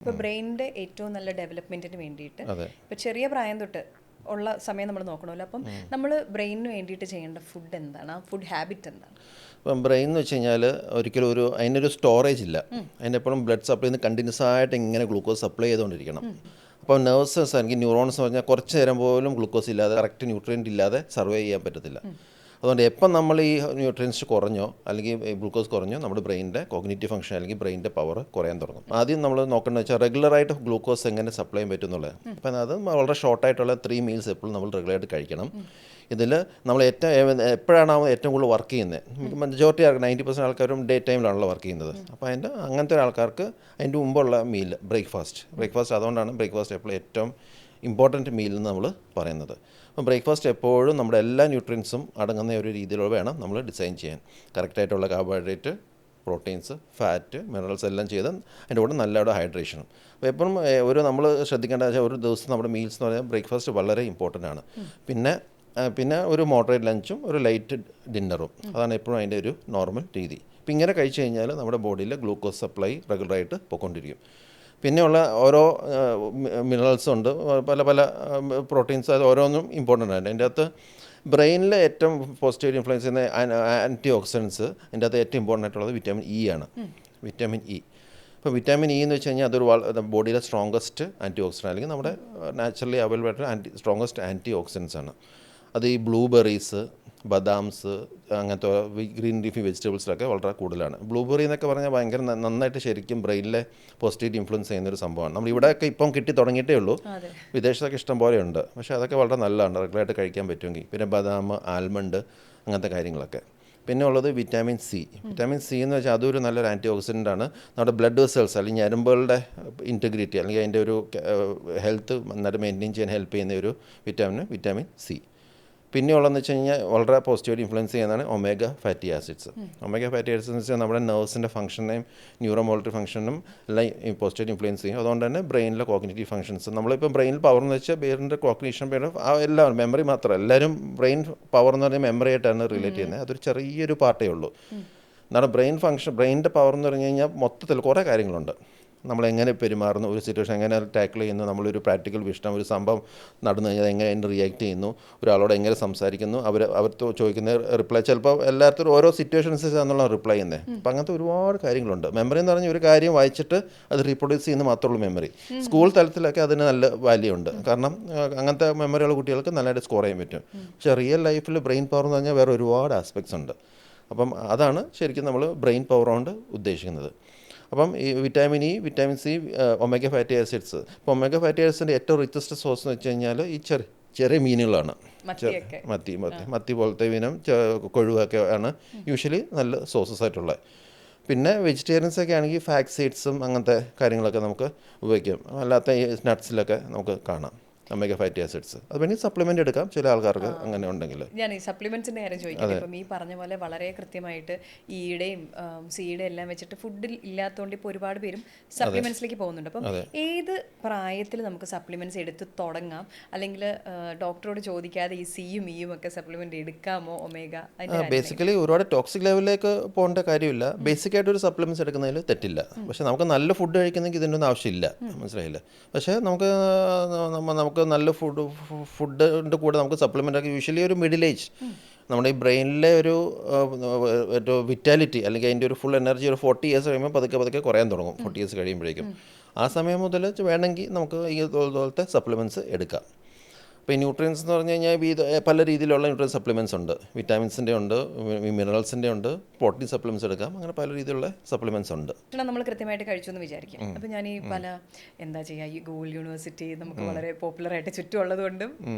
ഇപ്പോൾ ബ്രെയിനിൻ്റെ ഏറ്റവും നല്ല ഡെവലപ്മെൻറ്റിന് വേണ്ടിയിട്ട് ഇപ്പോൾ ചെറിയ പ്രായം തൊട്ട് ഉള്ള സമയം നമ്മൾ നോക്കണമല്ലോ. അപ്പം നമ്മൾ ബ്രെയിനിന് വേണ്ടിയിട്ട് ചെയ്യേണ്ട ഫുഡ് എന്താണ്, ആ ഫുഡ് ഹാബിറ്റ് എന്താണ്? ഇപ്പം ബ്രെയിൻ എന്ന് വെച്ച് കഴിഞ്ഞാൽ ഒരിക്കലും അതിനൊരു സ്റ്റോറേജ് ഇല്ല. അതിനെപ്പോഴും ബ്ലഡ് സപ്ലൈ നിന്ന് കണ്ടിന്യൂസ് ആയിട്ട് ഇങ്ങനെ ഗ്ലൂക്കോസ് സപ്ലൈ ചെയ്തുകൊണ്ടിരിക്കണം. അപ്പോൾ നെർവ്സ് അല്ലെങ്കിൽ ന്യൂറോൺസ് എന്ന് പറഞ്ഞാൽ കുറച്ച് നേരം പോലും ഗ്ലൂക്കോസ് ഇല്ലാതെ കറക്റ്റ് ന്യൂട്രിയൻ്റ് ഇല്ലാതെ സർവൈവ് ചെയ്യാൻ പറ്റത്തില്ല. അതുകൊണ്ട് എപ്പം നമ്മൾ ഈ ന്യൂട്രിയൻസ് കുറഞ്ഞോ അല്ലെങ്കിൽ ഗ്ലൂക്കോസ് കുറഞ്ഞോ നമ്മുടെ ബ്രെയിനിൻ്റെ കോഗ്നിറ്റീവ് ഫംഗ്ഷൻ അല്ലെങ്കിൽ ബ്രെയിനിൻ്റെ പവർ കുറയാൻ തുടങ്ങും. ആദ്യം നമ്മൾ നോക്കേണ്ടത് വെച്ചാൽ റെഗുലറായിട്ട് ഗ്ലൂക്കോസ് എങ്ങനെ സപ്ലൈ ചെയ്യാൻ പറ്റും എന്നുള്ളത്. അപ്പം അത് വളരെ ഷോർട്ടായിട്ടുള്ള 3 മീൽസ് എപ്പോഴും നമ്മൾ റെഗുലറായിട്ട് കഴിക്കണം. ഇതിൽ നമ്മൾ എപ്പോഴാണ് ഏറ്റവും കൂടുതൽ വർക്ക് ചെയ്യുന്നത്, മെജോറിറ്റി 90% ആൾക്കാരും ഡേ ടൈമിലാണല്ലോ വർക്ക് ചെയ്യുന്നത്. അപ്പോൾ അങ്ങനത്തെ ആൾക്കാർക്ക് അതിൻ്റെ മുമ്പുള്ള മീൽ ബ്രേക്ക്ഫാസ്റ്റ് അതുകൊണ്ടാണ് ബ്രേക്ക്ഫാസ്റ്റ് എപ്പോഴും ഏറ്റവും ഇമ്പോർട്ടൻറ്റ് മീൽ എന്ന് നമ്മൾ പറയുന്നത്. അപ്പോൾ ബ്രേക്ക്ഫാസ്റ്റ് എപ്പോഴും നമ്മുടെ എല്ലാ ന്യൂട്രിയൻസും അടങ്ങുന്ന ഒരു രീതിയിലുള്ള വേണം നമ്മൾ ഡിസൈൻ ചെയ്യാൻ. കറക്റ്റായിട്ടുള്ള കാർബോഹൈഡ്രേറ്റ്, പ്രോട്ടീൻസ്, ഫാറ്റ്, മിനറൽസ് എല്ലാം ചെയ്ത് അതിൻ്റെ കൂടെ നല്ല ഹൈഡ്രേഷനും. അപ്പോൾ എപ്പോഴും നമ്മൾ ശ്രദ്ധിക്കേണ്ട വെച്ചാൽ ഒരു ദിവസം നമ്മുടെ മീൽസ് എന്ന് പറഞ്ഞാൽ ബ്രേക്ക്ഫാസ്റ്റ് വളരെ ഇമ്പോർട്ടൻ്റ് ആണ്. പിന്നെ ഒരു മോഡറേറ്റ് ലഞ്ചും ഒരു ലൈറ്റ് ഡിന്നറും, അതാണ് എപ്പോഴും അതിൻ്റെ ഒരു നോർമൽ രീതി. അപ്പോൾ ഇങ്ങനെ കഴിച്ചു കഴിഞ്ഞാൽ നമ്മുടെ ബോഡിയിൽ ഗ്ലൂക്കോസ് സപ്ലൈ റെഗുലറായിട്ട് പോയിക്കൊണ്ടിരിക്കും. പിന്നെയുള്ള ഓരോ മിനറൽസും ഉണ്ട്, പല പല പ്രോട്ടീൻസ്, അത് ഓരോന്നും ഇമ്പോർട്ടൻ്റ് ആണ്. അതിൻ്റെ അകത്ത് ബ്രെയിനിലെ ഏറ്റവും പോസിറ്റീവ് ഇൻഫ്ലുവൻസ് ചെയ്യുന്ന ആൻറ്റി ഓക്സിഡൻസ്, അതിൻ്റെ അകത്ത് ഏറ്റവും ഇമ്പോർട്ടൻ്റ് ആയിട്ടുള്ളത് വിറ്റാമിൻ ഇ ആണ്. Vitamin E. ഇപ്പോൾ വിറ്റാമിൻ ഇ എന്ന് വെച്ച് കഴിഞ്ഞാൽ അതൊരു ബോഡിയിലെ സ്ട്രോങ്കസ്റ്റ് ആൻറ്റി ഓക്സിഡൻറ്റ്, അല്ലെങ്കിൽ നമ്മുടെ നാച്ചുറലി അവൈലബിൾ ആയിട്ടുള്ള സ്ട്രോങ്കസ്റ്റ് ആൻറ്റി ഓക്സിഡൻസ് ആണ്. അത് ഈ ബ്ലൂബെറീസ്, ബദാംസ്, അങ്ങനത്തെ ഗ്രീൻ ലീഫി വെജിറ്റബിൾസിലൊക്കെ വളരെ കൂടുതലാണ്. ബ്ലൂബെറി എന്നൊക്കെ പറഞ്ഞാൽ ഭയങ്കര നന്നായിട്ട് ശരിക്കും ബ്രെയിനിലെ പോസിറ്റീവ് ഇൻഫ്ലുവൻസ് ചെയ്യുന്നൊരു സംഭവമാണ്. നമ്മൾ ഇവിടെയൊക്കെ ഇപ്പം കിട്ടി തുടങ്ങിയിട്ടേ ഉള്ളൂ, വിദേശത്തൊക്കെ ഇഷ്ടം പോലെ ഉണ്ട്. പക്ഷേ അതൊക്കെ വളരെ നല്ലതാണ്, റെഗുലറായിട്ട് കഴിക്കാൻ പറ്റുമെങ്കിൽ. പിന്നെ ബദാം, ആൽമണ്ട്, അങ്ങനത്തെ കാര്യങ്ങളൊക്കെ. പിന്നെ ഉള്ളത് വിറ്റാമിൻ സി. വിറ്റാമിൻ സി എന്ന് വെച്ചാൽ അതൊരു നല്ലൊരു ആൻറ്റി ഓക്സിഡൻ്റ് ആണ്. നമ്മുടെ ബ്ലഡ് വെസൽസ് അല്ലെങ്കിൽ ഞരമ്പുകളുടെ ഇൻറ്റഗ്രിറ്റി അല്ലെങ്കിൽ അതിൻ്റെ ഒരു ഹെൽത്ത് നന്നായിട്ട് മെയിൻറ്റെയിൻ ചെയ്യാൻ ഹെൽപ്പ് ചെയ്യുന്ന ഒരു വിറ്റാമിൻ സി. പിന്നെ ഉള്ളതെന്ന് വെച്ച് കഴിഞ്ഞാൽ വളരെ പോസിറ്റീവായിട്ട് ഇൻഫ്ലുവൻസ് ചെയ്യുന്നതാണ് omega fatty acids. Omega fatty acids എന്ന് വെച്ചാൽ നമ്മുടെ നെർവ്സിൻ്റെ ഫംഗ്ഷനെയും ന്യൂറോമോട്ടറി ഫംഗ്ഷനും എല്ലാം പോസിറ്റീവായിട്ട് ഇൻഫ്ലുവൻസ് ചെയ്യും. അതുകൊണ്ട് തന്നെ ബ്രെയിനിലെ കോഗ്നിറ്റീവ് ഫംഗ്ഷൻസ്, നമ്മളിപ്പോൾ ബ്രെയിനിൽ പവർ എന്ന് വെച്ചാൽ ബ്രെയിനിൻ്റെ കോഗ്നിഷൻ എല്ലാവരും മെമ്മറി മാത്രം, എല്ലാവരും ബ്രെയിൻ പവർ എന്ന് പറഞ്ഞാൽ മെമ്മറി ആയിട്ടാണ് റിലേറ്റ് ചെയ്യുന്നത്. അതൊരു ചെറിയൊരു പാർട്ടേ ഉള്ളൂ. എന്നാൽ ബ്രെയിനിൻ്റെ പവർ എന്ന് പറഞ്ഞു കഴിഞ്ഞാൽ മൊത്തത്തിൽ കുറേ കാര്യങ്ങളുണ്ട്. നമ്മളെങ്ങനെ പെരുമാറുന്നു, ഒരു സിറ്റുവേഷൻ എങ്ങനെ ടാക്കിൾ ചെയ്യുന്നു, നമ്മളൊരു പ്രാക്ടിക്കൽ വിഷയം, ഒരു സംഭവം നടന്നു കഴിഞ്ഞാൽ എങ്ങനെ റിയാക്ട് ചെയ്യുന്നു, ഒരാളോട് എങ്ങനെ സംസാരിക്കുന്നു, അവർ ചോദിക്കുന്ന റിപ്ലൈ, ചിലപ്പോൾ എല്ലാത്തിനും ഓരോ സിറ്റുവേഷൻസ് എന്നുള്ള റിപ്ലൈ ചെയ്യുന്നത്. അപ്പോൾ അങ്ങനത്തെ ഒരുപാട് കാര്യങ്ങളുണ്ട്. മെമ്മറി എന്ന് പറഞ്ഞാൽ ഒരു കാര്യം വായിച്ചിട്ട് അത് റീപ്രൊഡ്യൂസ് ചെയ്യുന്ന മാത്രമേ ഉള്ളൂ മെമ്മറി. സ്കൂൾ തലത്തിലൊക്കെ അതിന് നല്ല വാല്യൂ ഉണ്ട്, കാരണം അങ്ങനത്തെ മെമ്മറിയുള്ള കുട്ടികൾക്ക് നല്ലതായിട്ട് സ്കോർ ചെയ്യാൻ പറ്റും. പക്ഷേ റിയൽ ലൈഫിൽ ബ്രെയിൻ പവർ എന്ന് പറഞ്ഞാൽ വേറെ ഒരുപാട് ആസ്പെക്ട്സ് ഉണ്ട്. അപ്പം അതാണ് ശരിക്കും നമ്മൾ ബ്രെയിൻ പവർ കൊണ്ട് ഉദ്ദേശിക്കുന്നത്. അപ്പം ഈ vitamin E, vitamin C, omega fatty acids. ഇപ്പോൾ ഒമേഗ ഫാറ്റി ആസിഡിൻ്റെ ഏറ്റവും റിച്ചസ്റ്റ് സോഴ്സ് എന്ന് വെച്ച് കഴിഞ്ഞാൽ ഈ ചെറിയ മീനുകളാണ്. മത്തി പോലത്തെ മീനും കൊഴുവൊക്കെ ആണ് യൂഷ്വലി നല്ല സോഴ്സസ് ആയിട്ടുള്ളത്. പിന്നെ വെജിറ്റേറിയൻസൊക്കെ ആണെങ്കിൽ ഫാക്സ് സീഡ്സും അങ്ങനത്തെ കാര്യങ്ങളൊക്കെ നമുക്ക് ഉപയോഗിക്കാം. അല്ലാത്ത ഈ നട്ട്സിലൊക്കെ നമുക്ക് കാണാം ഒമേഗ ഫാറ്റി ആസിഡ്സ്. അത് വേണമെങ്കിൽ സപ്ലിമെൻ്റ് എടുക്കാം ചില ആൾക്കാർക്ക് അങ്ങനെ ഉണ്ടെങ്കിൽ. ഞാൻ ഈ സപ്ലിമെൻറ്റ്സിൻ്റെ കാര്യം ചോദിക്കുന്നത്, ഇപ്പം ഈ പറഞ്ഞ പോലെ വളരെ കൃത്യമായിട്ട് ഇയുടെയും സിയുടെയും എല്ലാം വെച്ചിട്ട് ഫുഡിൽ ഇല്ലാത്തതുകൊണ്ട് ഇപ്പോൾ ഒരുപാട് പേരും സപ്ലിമെൻറ്റ്സിലേക്ക് പോകുന്നുണ്ട്. അപ്പം ഏത് പ്രായത്തിൽ നമുക്ക് സപ്ലിമെൻറ്റ്സ് എടുത്ത് തുടങ്ങാം, അല്ലെങ്കിൽ ഡോക്ടറോട് ചോദിക്കാതെ ഈ സിയും ഇയും ഒക്കെ സപ്ലിമെൻ്റ് എടുക്കാമോ ഒമേഗ? ബേസിക്കലി ഒരുപാട് ടോക്സിക് ലെവലിലേക്ക് പോകേണ്ട കാര്യമില്ല. ബേസിക്കായിട്ട് ഒരു സപ്ലിമെൻറ്റ്സ് എടുക്കുന്നതിൽ തെറ്റില്ല. പക്ഷേ നമുക്ക് നല്ല ഫുഡ് കഴിക്കുന്നെങ്കിൽ ഇതിൻ്റെ ഒന്നും ആവശ്യമില്ല, മനസ്സിലായില്ല. പക്ഷേ നമുക്ക് നല്ല ഫുഡിൻ്റെ കൂടെ നമുക്ക് സപ്ലിമെൻ്റ് ആക്കി യൂഷ്വലി ഒരു മിഡിൽ ഏജ്, നമ്മുടെ ഈ ബ്രെയിനിലെ ഒരു വിറ്റാലിറ്റി അല്ലെങ്കിൽ അതിൻ്റെ ഒരു ഫുൾ എനർജി ഒരു 40 ഇയേഴ്സ് കഴിയുമ്പോൾ പതുക്കെ കുറയാൻ തുടങ്ങും. 40 ഇയേഴ്സ് കഴിയുമ്പോഴേക്കും ആ സമയം മുതൽ വേണമെങ്കിൽ നമുക്ക് ഈ പോലത്തെ സപ്ലിമെൻറ്റ്സ് എടുക്കാം. ഇപ്പോൾ ഈ ന്യൂട്രിയൻസ് എന്ന് പറഞ്ഞു കഴിഞ്ഞാൽ പല രീതിയിലുള്ള ന്യൂട്രിയൻ സപ്ലിമെൻറ്റ്സ് ഉണ്ട്. വിറ്റാമിൻസിൻ്റെ ഉണ്ട്, മിനറൽസിൻ്റെ ഉണ്ട്, പ്രോട്ടീൻ സപ്ലിമെൻറ്റ്സ് എടുക്കാം. അങ്ങനെ പല രീതിയിലുള്ള സപ്ലിമെൻറ്റ്സ് ഉണ്ട്. നമ്മൾ കൃത്യമായിട്ട് കഴിച്ചു എന്ന് വിചാരിക്കും. അപ്പോൾ ഞാൻ ഈ എന്താ ചെയ്യുക, ഈ ഗൂഗിൾ യൂണിവേഴ്സിറ്റി നമുക്ക് വളരെ പോപ്പുലറായിട്ട് ചുറ്റുമുള്ളത് കൊണ്ടും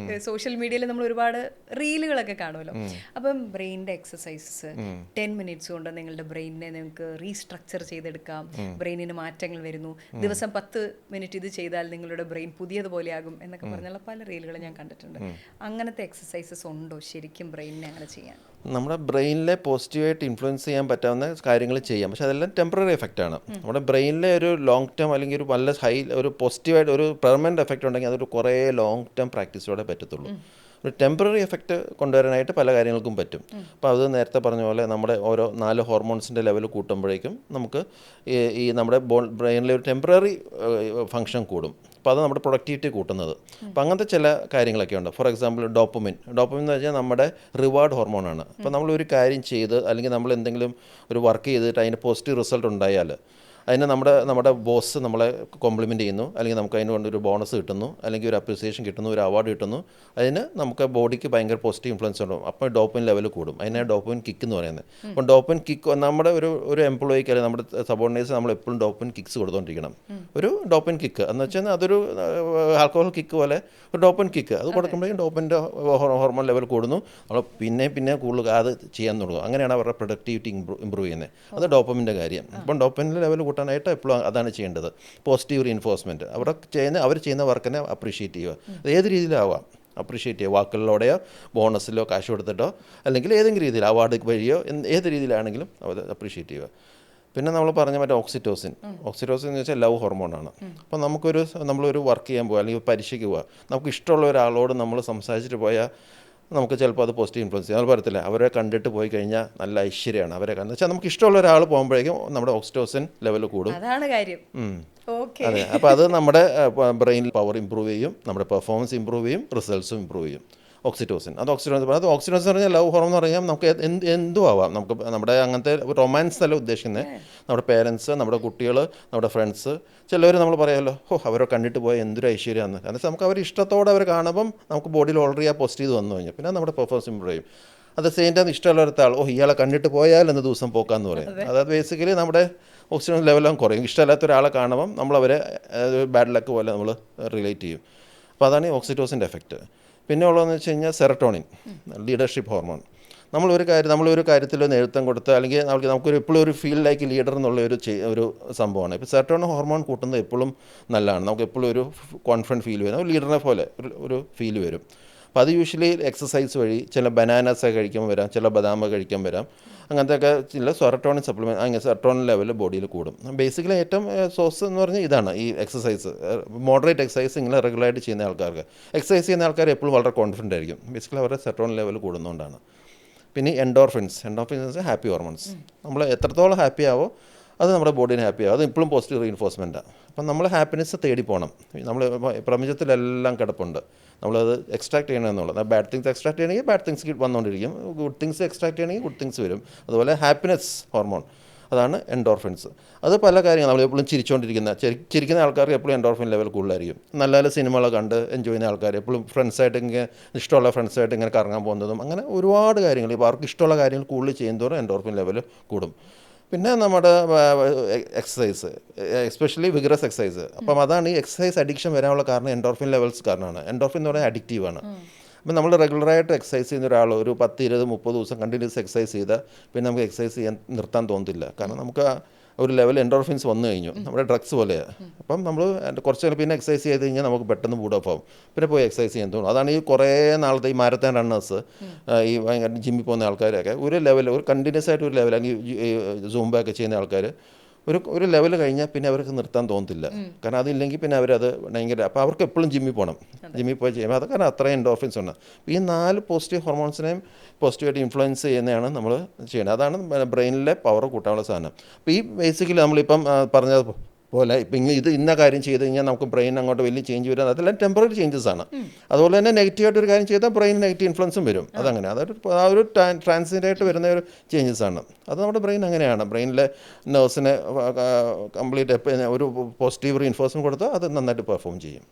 സോഷ്യൽ മീഡിയയിൽ നമ്മൾ ഒരുപാട് റീലുകളൊക്കെ കാണുമല്ലോ. അപ്പം ബ്രെയിനിൻ്റെ എക്സസൈസസ് 10 മിനിറ്റ്സ് കൊണ്ട് നിങ്ങളുടെ ബ്രെയിനിനെ നിങ്ങൾക്ക് റീസ്ട്രക്ചർ ചെയ്തെടുക്കാം, ബ്രെയിനിന് മാറ്റങ്ങൾ വരുന്നു, ദിവസം 10 മിനിറ്റ് ഇത് ചെയ്താൽ നിങ്ങളുടെ ബ്രെയിൻ പുതിയതുപോലെയാകും എന്നൊക്കെ പറഞ്ഞുള്ള പല റീലുകൾ ഞാൻ കണ്ടിട്ടുണ്ട്. അങ്ങനത്തെ എക്സസൈസസ് ഉണ്ടോ ശരിക്കും ബ്രെയിനിനെ അങ്ങനെ ചെയ്യാൻ? നമ്മുടെ ബ്രെയിനിലെ പോസിറ്റീവായിട്ട് ഇൻഫ്ലുവൻസ് ചെയ്യാൻ പറ്റാവുന്ന കാര്യങ്ങൾ ചെയ്യാം. പക്ഷേ അതെല്ലാം ടെമ്പററി എഫക്റ്റാണ്. നമ്മുടെ ബ്രെയിനിലെ ഒരു ലോങ് ടേം അല്ലെങ്കിൽ ഒരു നല്ല ഒരു പോസിറ്റീവായിട്ട് ഒരു പെർമനൻറ്റ് എഫക്റ്റ് ഉണ്ടെങ്കിൽ അതൊരു കുറേ ലോങ് ടേം പ്രാക്ടീസിലൂടെ പറ്റത്തുള്ളൂ. ഒരു ടെമ്പററി എഫക്റ്റ് കൊണ്ടുവരാനായിട്ട് പല കാര്യങ്ങൾക്കും പറ്റും. അപ്പോൾ അത് നേരത്തെ പറഞ്ഞ പോലെ നമ്മുടെ ഓരോ 4 ഹോർമോൺസിൻ്റെ ലെവൽ കൂട്ടുമ്പോഴേക്കും നമുക്ക് ഈ നമ്മുടെ ബ്രെയിനിലെ ഒരു ടെമ്പററി ഫങ്ഷൻ കൂടും. അപ്പോൾ അത് നമ്മുടെ പ്രൊഡക്ടിവിറ്റി കൂട്ടുന്നത്. അപ്പോൾ അങ്ങനത്തെ ചില കാര്യങ്ങളൊക്കെ ഉണ്ട്. ഫോർ എക്സാമ്പിൾ ഡോപ്പമിൻ എന്ന് വെച്ചാൽ നമ്മുടെ റിവാർഡ് ഹോർമോണാണ്. അപ്പോൾ നമ്മളൊരു കാര്യം ചെയ്ത് അല്ലെങ്കിൽ നമ്മൾ എന്തെങ്കിലും ഒരു വർക്ക് ചെയ്തിട്ട് അതിൻ്റെ പോസിറ്റീവ് റിസൾട്ട് ഉണ്ടായാൽ അതിന് നമ്മുടെ ബോസ് നമ്മളെ കോംപ്ലിമെൻറ്റ് ചെയ്യുന്നു, അല്ലെങ്കിൽ നമുക്ക് അതിന് കൊണ്ട് ഒരു ബോണസ് കിട്ടുന്നു, അല്ലെങ്കിൽ ഒരു അപ്രിസിയേഷൻ കിട്ടുന്നു, ഒരു അവാർഡ് കിട്ടുന്നു. അതിന് നമുക്ക് ബോഡിക്ക് ഭയങ്കര പോസിറ്റീവ് ഇൻഫ്ലുവൻസ് ഉണ്ടാവും. അപ്പോൾ ഡോപ്പമിൻ ലെവൽ കൂടും. അതിനാണ് ഡോപ്പമിൻ കിക്ക് എന്ന് പറയുന്നത്. അപ്പോൾ ഡോപ്പമിൻ കിക്ക് നമ്മുടെ ഒരു എംപ്ലോയിക്ക് അല്ലെങ്കിൽ നമ്മുടെ സബോർഡിനേറ്റ്സ് നമ്മൾ എപ്പോഴും ഡോപ്പമിൻ കിക്സ് കൊടുത്തുകൊണ്ടിരിക്കണം. ഒരു ഡോപ്പമിൻ കിക്ക് എന്ന് വെച്ചാൽ അതൊരു ആൽക്കഹോൾ കിക്ക് പോലെ ഒരു ഡോപ്പമിൻ കിക്ക് അത് കൊടുക്കുമ്പോഴേക്കും ഡോപ്പമിൻ്റെ ഹോർമോൺ ലെവൽ കൂടുന്നു. നമ്മൾ പിന്നെ കൂടുതൽ അത് ചെയ്യാൻ തുടങ്ങും. അങ്ങനെയാണ് അവരുടെ പ്രൊഡക്ടിവിറ്റി ഇമ്പ്രൂവ് ചെയ്യുന്നത്. അത് ഡോപ്പമിൻ്റെ കാര്യം. അപ്പം ഡോപ്പമിൻ്റെ ലെവൽ കൂട്ടാനായിട്ട് എപ്പോഴും അതാണ് ചെയ്യേണ്ടത്. Positive reinforcement. അവർ ചെയ്യുന്ന വർക്കിനെ അപ്രീഷിയേറ്റ് ചെയ്യുക. അത് ഏത് രീതിയിലാവാം. അപ്രീഷിയേറ്റ് ചെയ്യുക, വാക്കുകളിലൂടെയോ ബോണസിലോ കാശ് കൊടുത്തിട്ടോ അല്ലെങ്കിൽ ഏതെങ്കിലും രീതിയിൽ അവാർഡ് വഴിയോ ഏത് രീതിയിലാണെങ്കിലും അവർ അപ്രീഷിയേറ്റ് ചെയ്യുക. പിന്നെ നമ്മൾ പറഞ്ഞ മറ്റേ ഓക്സിറ്റോസിൻ എന്ന് വെച്ചാൽ ലവ് ഹോർമോണാണ്. അപ്പോൾ നമ്മളൊരു വർക്ക് ചെയ്യാൻ പോവുക അല്ലെങ്കിൽ പരീക്ഷയ്ക്ക് പോവുക, നമുക്ക് ഇഷ്ടമുള്ള ഒരാളോട് നമ്മൾ സംസാരിച്ചിട്ട് പോയാൽ നമുക്ക് ചിലപ്പോൾ അത് പോസിറ്റീവ് ഇൻഫ്ലുവൻസ് ചെയ്യും. നമ്മൾ പറയത്തില്ല, അവരെ കണ്ടിട്ട് പോയി കഴിഞ്ഞാൽ നല്ല ഐശ്വര്യമാണ് അവരെ കണ്ടെന്ന് വെച്ചാൽ നമുക്ക് ഇഷ്ടമുള്ള ഒരാൾ പോകുമ്പോഴേക്കും നമ്മുടെ ഓക്സിറ്റോസിൻ ലെവൽ കൂടും. അതാണ് കാര്യം. അതെ. അപ്പോൾ അത് നമ്മുടെ ബ്രെയിനിൽ പവർ ഇമ്പ്രൂവ് ചെയ്യും, നമ്മുടെ പെർഫോമൻസ് ഇമ്പ്രൂവ് ചെയ്യും, റിസൾട്ട്സും ഇമ്പ്രൂവ് ചെയ്യും. ഓക്സിറ്റോസിൻ എന്ന് പറഞ്ഞാൽ ലവ് ഹോർമോൺ എന്ന് പറഞ്ഞാൽ നമുക്ക് എന്തും ആവാം. നമുക്ക് നമ്മുടെ അങ്ങനത്തെ റൊമാൻസ് അല്ല ഉദ്ദേശിക്കുന്നത്. നമ്മുടെ പേരൻസ്, നമ്മുടെ കുട്ടികൾ, നമ്മുടെ ഫ്രണ്ട്സ്, ചിലവർ നമ്മൾ പറയാമല്ലോ, അവരെ കണ്ടിട്ട് പോയാൽ എന്തൊരു ഐശ്വര്യമാണ്. കാരണം നമുക്ക് അവർ ഇഷ്ടത്തോടെ അവർ കാണുമ്പം നമുക്ക് ബോഡിയിൽ ഓൾറെഡി ആ പോസിറ്റീവ് വന്നു കഴിഞ്ഞാൽ പിന്നെ നമ്മുടെ പെർഫോമൻസ് ഇമ്പ്രൂവ് ചെയ്യും. അത് സെയിം ടൈം ഇഷ്ടമുള്ള ഒരാൾ ഇയാളെ കണ്ടിട്ട് പോയാൽ എന്ന് ദിവസം പോക്കാന്ന് പറയും. അതായത് ബേസിക്കലി നമ്മുടെ ഓക്സിജൻ ലെവലും കുറയും. ഇഷ്ടമല്ലാത്ത ഒരാളെ കാണുമ്പം നമ്മളവരെ ബാഡ് ലക്ക് പോലെ നമ്മൾ റിലേറ്റ് ചെയ്യും. അപ്പോൾ അതാണ് ഈ ഓക്സിറ്റോസിൻ്റെ എഫക്റ്റ്. പിന്നെ ഉള്ളതെന്ന് വെച്ച് കഴിഞ്ഞാൽ സെറട്ടോണിൻ, ലീഡർഷിപ്പ് ഹോർമോൺ. നമ്മളൊരു കാര്യത്തിൽ നേതൃത്വം കൊടുത്ത് അല്ലെങ്കിൽ നമുക്കൊരു എപ്പോഴും ഒരു ഫീൽ ലൈക്ക് ലീഡർ എന്നുള്ള ഒരു സംഭവമാണ്. ഇപ്പോൾ സെറട്ടോണിൻ ഹോർമോൺ കൂട്ടുന്നത് എപ്പോഴും നല്ലതാണ്. നമുക്ക് എപ്പോഴും ഒരു കോൺഫിഡൻറ്റ് ഫീൽ വരും, ലീഡറിനെ പോലെ ഒരു ഫീൽ വരും. അപ്പോൾ അത് യൂഷ്വലി എക്സസൈസ് വഴി ചില ബനാനാസൊക്കെ കഴിക്കാൻ വരാം, ചില ബദാമ കഴിക്കാൻ വരാം. അങ്ങനത്തെയൊക്കെ ചില സെറട്ടോണിൻ സപ്ലിമെൻറ്റ് അങ്ങനെ സെറട്ടോണിൻ ലെവൽ ബോഡിയിൽ കൂടും. ബേസിക്കലി ഏറ്റവും സോഴ്സ് എന്ന് പറഞ്ഞാൽ ഇതാണ് ഈ എക്സസൈസ്. മോഡറേറ്റ് എക്സസൈസ് ഇങ്ങനെ റെഗുലറായിട്ട് ചെയ്യുന്ന ആൾക്കാർക്ക്, എക്സസൈസ് ചെയ്യുന്ന ആൾക്കാർ എപ്പോഴും വളരെ കോൺഫിഡൻ്റ് ആയിരിക്കും. ബേസിക്കലി അവരുടെ സെറട്ടോണിൻ ലെവൽ കൂടുന്നതുകൊണ്ടാണ്. പിന്നെ എൻഡോർഫിൻസ് എന്ന് വെച്ചാൽ ഹാപ്പി ഹോർമോൺസ്. നമ്മൾ എത്രത്തോളം ഹാപ്പി ആവോ അത് നമ്മുടെ ബോഡീനെ ഹാപ്പി ആവും. അത് ഇപ്പോഴും പോസിറ്റീവ് റീഇൻഫോഴ്സ്മെൻറ്റാണ്. അപ്പം നമ്മൾ ഹാപ്പിനെസ് തേടി പോകണം. നമ്മൾ പ്രപഞ്ചത്തിലെല്ലാം കിടപ്പുണ്ട്, നമ്മളത് എക്സ്ട്രാക്ട് ചെയ്യണമെന്നുള്ളത്. ബാഡ് തിങ്സ് എക്സ്ട്രാക്ട് ചെയ്യണമെങ്കിൽ ബാഡ് തിങ്സ് വന്നുകൊണ്ടിരിക്കും, ഗുഡ് തിങ്സ് എക്സ്ട്രാക്ട് ചെയ്യണമെങ്കിൽ ഗുഡ് തിങ്സ് വരും. അതുപോലെ ഹാപ്പിനെസ് ഹോർമോൺ അതാണ് എൻഡോർഫിൻസ്. അത് പല കാര്യങ്ങൾ നമ്മൾ എപ്പോഴും ചിരിക്കുന്ന ആൾക്കാർക്ക് എപ്പോഴും എൻഡോർഫിൻ ലെവൽ കൂടുതലായിരിക്കും. നല്ല നല്ല സിനിമകൾ കണ്ട് എൻജോയ് ചെയ്യുന്ന ആൾക്കാർ എപ്പോഴും ഫ്രണ്ട്സായിട്ട് ഇങ്ങനെ ഇഷ്ടമുള്ള ഫ്രണ്ട്സായിട്ട് ഇങ്ങനെ കറങ്ങാൻ പോകുന്നതും അങ്ങനെ ഒരുപാട് കാര്യങ്ങൾ ഇപ്പോൾ അവർക്ക് ഇഷ്ടമുള്ള കാര്യങ്ങൾ കൂടുതൽ ചെയ്യുന്നതോറും എൻഡോർഫിൻ ലെവൽ കൂടും. പിന്നെ നമ്മുടെ എക്സസൈസ്, എസ്പെഷ്യലി വിഗറസ് എക്സസൈസ്. അപ്പം അതാണ് ഈ എക്സസൈസ് അഡിക്ഷൻ വരാനുള്ള കാരണം എൻഡോർഫിൻ ലെവൽസ് കാരണമാണ്. എൻഡോർഫിൻ എന്ന് പറഞ്ഞാൽ അഡിക്റ്റീവാണ്. അപ്പം നമ്മൾ റെഗുലറായിട്ട് എക്സസൈസ് ചെയ്യുന്ന ഒരാൾ ഒരു 10, 20, 30 ദിവസം കണ്ടിന്യൂസ് എക്സസൈസ് ചെയ്താൽ പിന്നെ നമുക്ക് എക്സസൈസ് ചെയ്യാൻ നിർത്താൻ തോന്നത്തില്ല. കാരണം നമുക്ക് ഒരു ലെവൽ എൻഡോർഫിൻസ് വന്നു കഴിഞ്ഞു, നമ്മുടെ ഡ്രഗ്സ് പോലെയാണ്. അപ്പം നമ്മൾ കുറച്ച് പിന്നെ എക്സസൈസ് ചെയ്ത് കഴിഞ്ഞാൽ നമുക്ക് പെട്ടെന്ന് മൂഡ് ഓഫ് ആവും, പിന്നെ പോയി എക്സസൈസ് ചെയ്യാൻ തോന്നും. അതാണ് ഈ കുറേ നാളത്തെ ഈ മാരത്തൺ റണ്ണേഴ്സ്, ഈ ജിമ്മിൽ പോകുന്ന ആൾക്കാരൊക്കെ ഒരു ലെവൽ, ഒരു കണ്ടിന്യൂസ് ആയിട്ട് ഒരു ലെവൽ, അല്ലെങ്കിൽ സൂംബ ഒക്കെ ചെയ്യുന്ന ആൾക്കാർ ഒരു ലെവൽ കഴിഞ്ഞാൽ പിന്നെ അവർക്ക് നിർത്താൻ തോന്നത്തില്ല. കാരണം അതില്ലെങ്കിൽ പിന്നെ അവരത് ഭയങ്കര, അപ്പോൾ അവർക്ക് എപ്പോഴും ജിമ്മിൽ പോകണം, ജിമ്മിൽ പോയി ചെയ്യുമ്പോൾ അത് കാരണം അത്രയും എൻഡോർഫിൻസ് ഉണ്ട്. ഈ 4 പോസിറ്റീവ് ഹോർമോൺസിനെയും പോസിറ്റീവായിട്ട് ഇൻഫ്ലുവൻസ് ചെയ്യുന്നതാണ് നമ്മൾ ചെയ്യുന്നത്. അതാണ് ബ്രെയിനിലെ പവർ കൂട്ടാനുള്ള സാധനം. അപ്പോൾ ഈ ബേസിക്കലി നമ്മളിപ്പം പറഞ്ഞത് പോലെ ഇപ്പം ഇന്ന കാര്യം ചെയ്ത് കഴിഞ്ഞാൽ നമുക്ക് ബ്രെയിൻ അങ്ങോട്ട് വലിയ ചേഞ്ച് വരും, അതെല്ലാം ടെമ്പററി ചേഞ്ചസ് ആണ്. അതുപോലെ തന്നെ നെഗറ്റീവായിട്ടൊരു കാര്യം ചെയ്താൽ ബ്രെയിൻ നെഗറ്റീവ് ഇൻഫ്ലുവൻസും വരും. അതങ്ങനെ അതൊരു ട്രാൻസിൻ്റായിട്ട് വരുന്ന ഒരു ചേഞ്ചസ് ആണ്. അത് നമ്മുടെ ബ്രെയിൻ അങ്ങനെയാണ്. ബ്രെയിനിലെ നെർവ്സിനെ കംപ്ലീറ്റ് ഒരു പോസിറ്റീവ് റീഇൻഫോഴ്സ്മെൻറ്റ് കൊടുത്താൽ അത് നന്നായിട്ട് പെർഫോം ചെയ്യും.